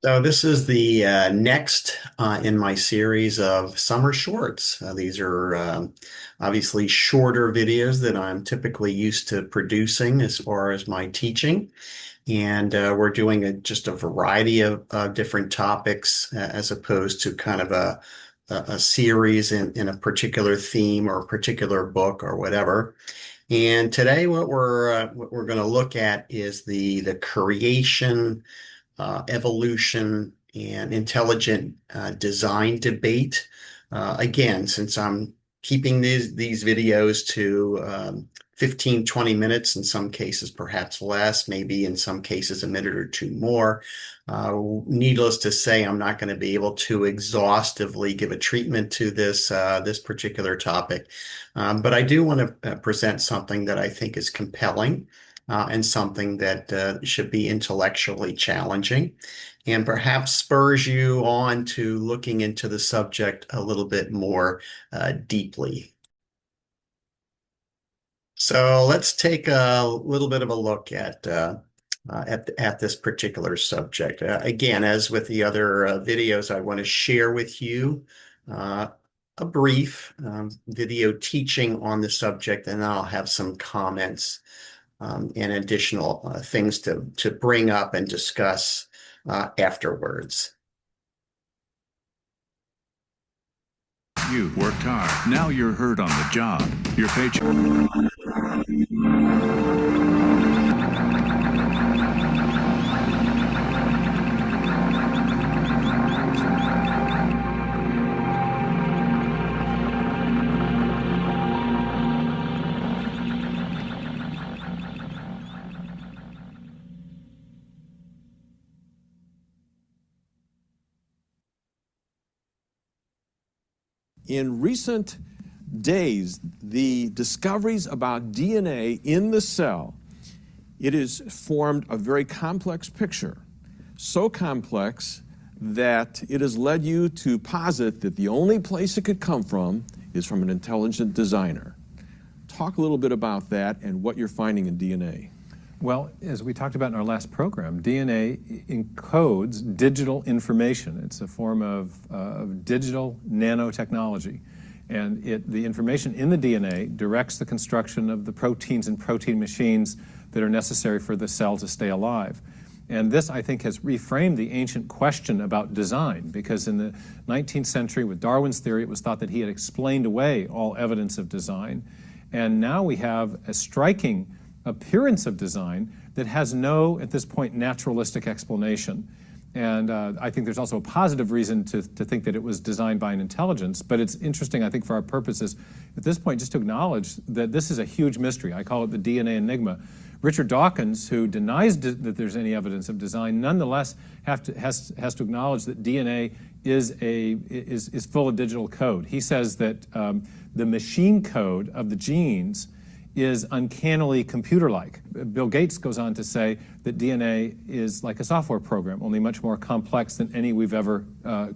So this is the next in my series of summer shorts. These are obviously shorter videos that I'm typically used to producing as far as my teaching. And we're doing just a variety of different topics as opposed to kind of a series in a particular theme or a particular book or whatever. And today what we're going to look at is the creation, evolution, and intelligent design debate. Again, since I'm keeping these videos to 15, 20 minutes, in some cases perhaps less, maybe in some cases a minute or two more. Needless to say, I'm not going to be able to exhaustively give a treatment to this particular topic. But I do want to present something that I think is compelling and something that should be intellectually challenging and perhaps spurs you on to looking into the subject a little bit more deeply. So let's take a little bit of a look at this particular subject. Again, as with the other videos, I want to share with you uh, a brief video teaching on the subject, and then I'll have some comments and additional things to bring up and discuss afterwards. You worked hard. Now you're hurt on the job. Your paycheck. In recent days, the discoveries about DNA in the cell, it has formed a very complex picture. So complex that it has led you to posit that the only place it could come from is from an intelligent designer. Talk a little bit about that and what you're finding in DNA. Well, as we talked about in our last program, DNA encodes digital information. It's a form of digital nanotechnology. And the information in the DNA directs the construction of the proteins and protein machines that are necessary for the cell to stay alive. And this, I think, has reframed the ancient question about design, because in the 19th century, with Darwin's theory, it was thought that he had explained away all evidence of design. And now we have a striking appearance of design that has no, at this point, naturalistic explanation. And I think there's also a positive reason to think that it was designed by an intelligence. But it's interesting, I think, for our purposes, at this point, just to acknowledge that this is a huge mystery. I call it the DNA enigma. Richard Dawkins, who denies that there's any evidence of design, nonetheless has to acknowledge that DNA is full of digital code. He says that the machine code of the genes is uncannily computer-like. Bill Gates goes on to say that DNA is like a software program, only much more complex than any we've ever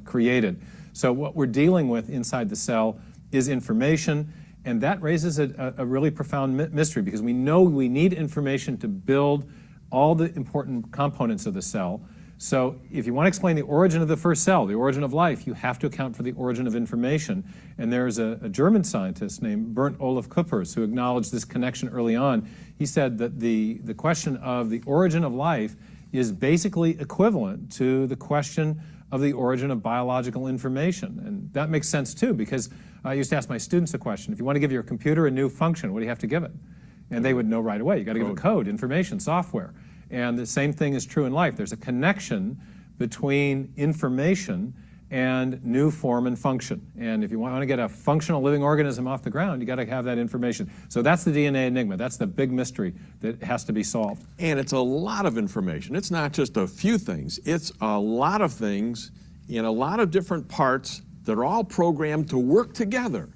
created. So what we're dealing with inside the cell is information, and that raises a really profound mystery, because we know we need information to build all the important components of the cell. So if you want to explain the origin of the first cell, the origin of life, you have to account for the origin of information. And there's a German scientist named Bernd Olaf Kuppers who acknowledged this connection early on. He said that the question of the origin of life is basically equivalent to the question of the origin of biological information. And that makes sense too, because I used to ask my students a question: if you want to give your computer a new function, what do you have to give it? And they would know right away. You got to give it code, information, software. And the same thing is true in life. There's a connection between information and new form and function. And if you want to get a functional living organism off the ground, you got to have that information. So that's the DNA enigma. That's the big mystery that has to be solved. And it's a lot of information. It's not just a few things. It's a lot of things in a lot of different parts that are all programmed to work together.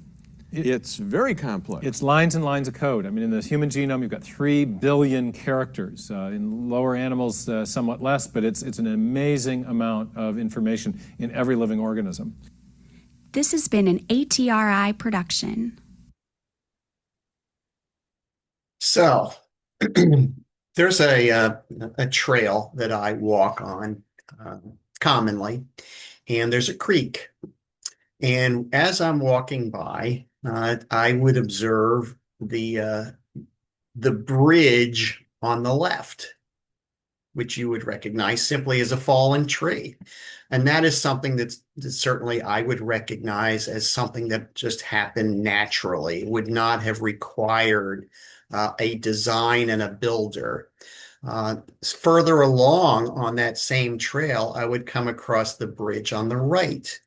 It's very complex. It's lines and lines of code. I mean, in the human genome, you've got 3 billion characters. In lower animals, somewhat less, but it's an amazing amount of information in every living organism. This has been an ATRI production. So there's a trail that I walk on commonly, and there's a creek. And as I'm walking by, I would observe the bridge on the left, which you would recognize simply as a fallen tree. And that is something that certainly I would recognize as something that just happened naturally. It would not have required a design and a builder. Further along on that same trail, I would come across the bridge on the right.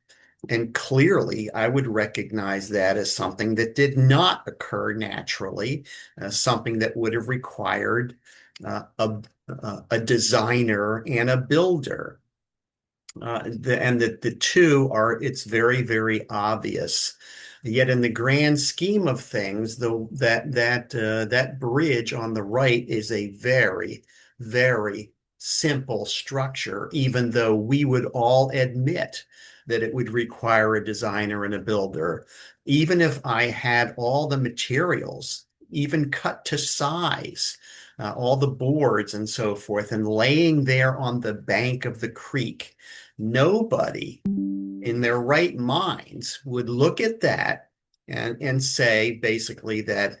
And clearly, I would recognize that as something that did not occur naturally, something that would have required a designer and a builder. And the two are, it's very, very obvious. Yet in the grand scheme of things, that bridge on the right is a very, very simple structure, even though we would all admit that it would require a designer and a builder. Even if I had all the materials, even cut to size, all the boards and so forth, and laying there on the bank of the creek, nobody in their right minds would look at that and say basically that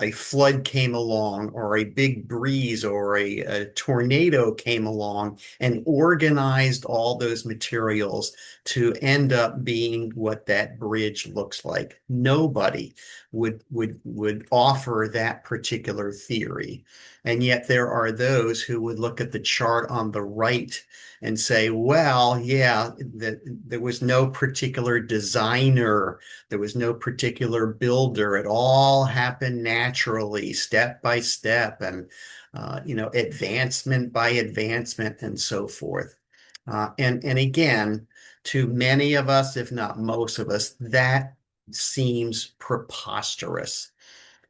a flood came along or a big breeze or a tornado came along and organized all those materials to end up being what that bridge looks like. Nobody would offer that particular theory. And yet there are those who would look at the chart on the right and say, well, yeah, there was no particular designer, there was no particular builder. It all happened naturally, step by step, and advancement by advancement, and so forth. And again, to many of us, if not most of us, that seems preposterous.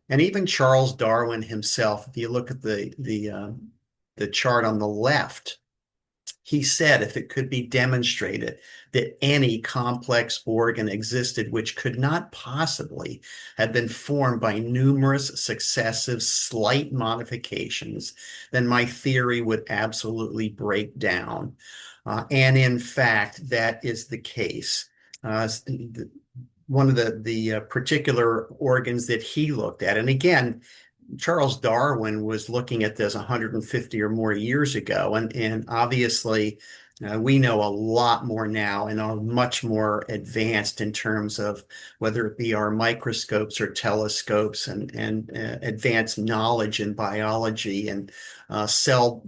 And even Charles Darwin himself, if you look at the chart on the left, he said if it could be demonstrated that any complex organ existed which could not possibly have been formed by numerous successive slight modifications, then my theory would absolutely break down. And in fact, that is the case. One of the particular organs that he looked at, and again, Charles Darwin was looking at this 150 or more years ago, and obviously we know a lot more now and are much more advanced in terms of whether it be our microscopes or telescopes and advanced knowledge in biology and cell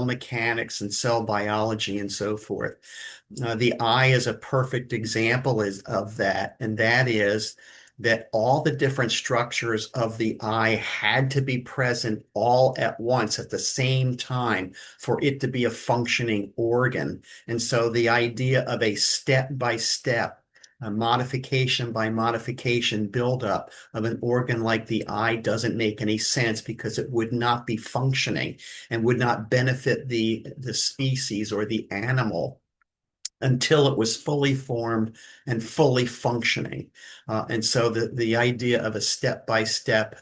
mechanics and cell biology and so forth. The eye is a perfect example of that, and that is that all the different structures of the eye had to be present all at once at the same time for it to be a functioning organ. And so the idea of a step-by-step, a modification by modification buildup of an organ like the eye doesn't make any sense, because it would not be functioning and would not benefit the species or the animal until it was fully formed and fully functioning. And so the idea of a step-by-step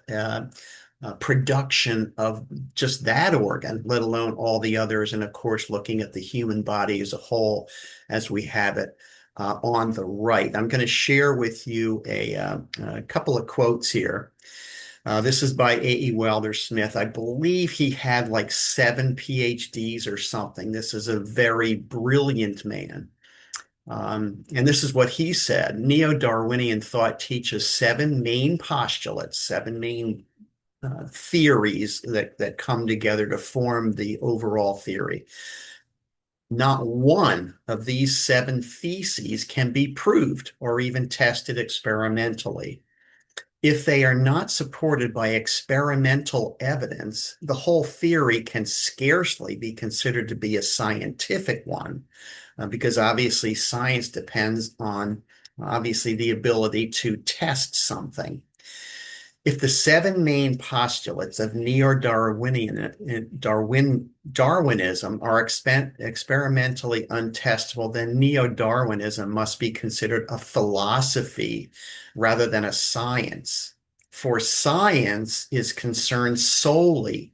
production of just that organ, let alone all the others, and of course looking at the human body as a whole as we have it on the right. I'm going to share with you a couple of quotes here. This is by A.E. Wilder Smith. I believe he had like 7 PhDs or something. This is a very brilliant man. And this is what he said. Neo-Darwinian thought teaches 7 main postulates, 7 main theories that come together to form the overall theory. Not one of these 7 theses can be proved or even tested experimentally. If they are not supported by experimental evidence, the whole theory can scarcely be considered to be a scientific one, because obviously science depends on obviously the ability to test something. If the 7 main postulates of Darwinism are experimentally untestable, then neo-Darwinism must be considered a philosophy rather than a science. For science is concerned solely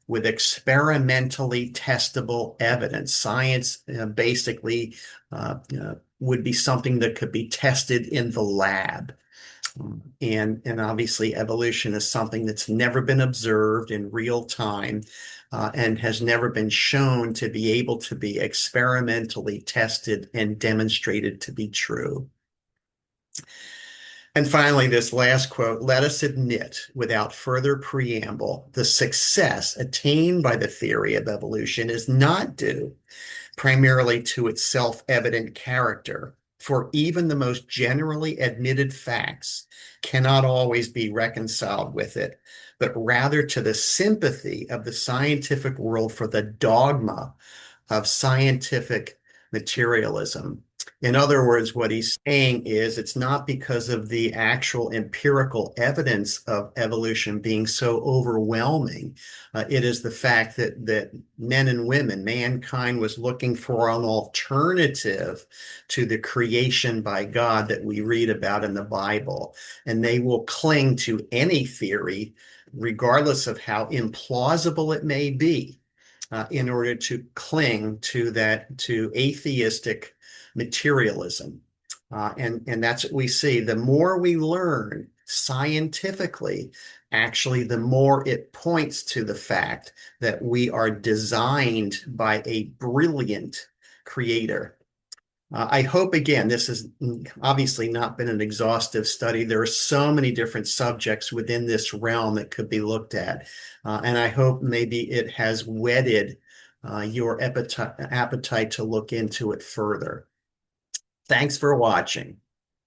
with experimentally testable evidence. Science basically would be something that could be tested in the lab. And obviously evolution is something that's never been observed in real time and has never been shown to be able to be experimentally tested and demonstrated to be true. And finally, this last quote, let us admit without further preamble, the success attained by the theory of evolution is not due primarily to its self-evident character, for even the most generally admitted facts cannot always be reconciled with it, but rather to the sympathy of the scientific world for the dogma of scientific materialism. In other words, what he's saying is it's not because of the actual empirical evidence of evolution being so overwhelming. It is the fact that men and women, mankind was looking for an alternative to the creation by God that we read about in the Bible. And they will cling to any theory, regardless of how implausible it may be, in order to cling to atheistic materialism. And that's what we see. The more we learn scientifically, actually, the more it points to the fact that we are designed by a brilliant creator. I hope, again, this has obviously not been an exhaustive study. There are so many different subjects within this realm that could be looked at. And I hope maybe it has whetted your appetite to look into it further. Thanks for watching.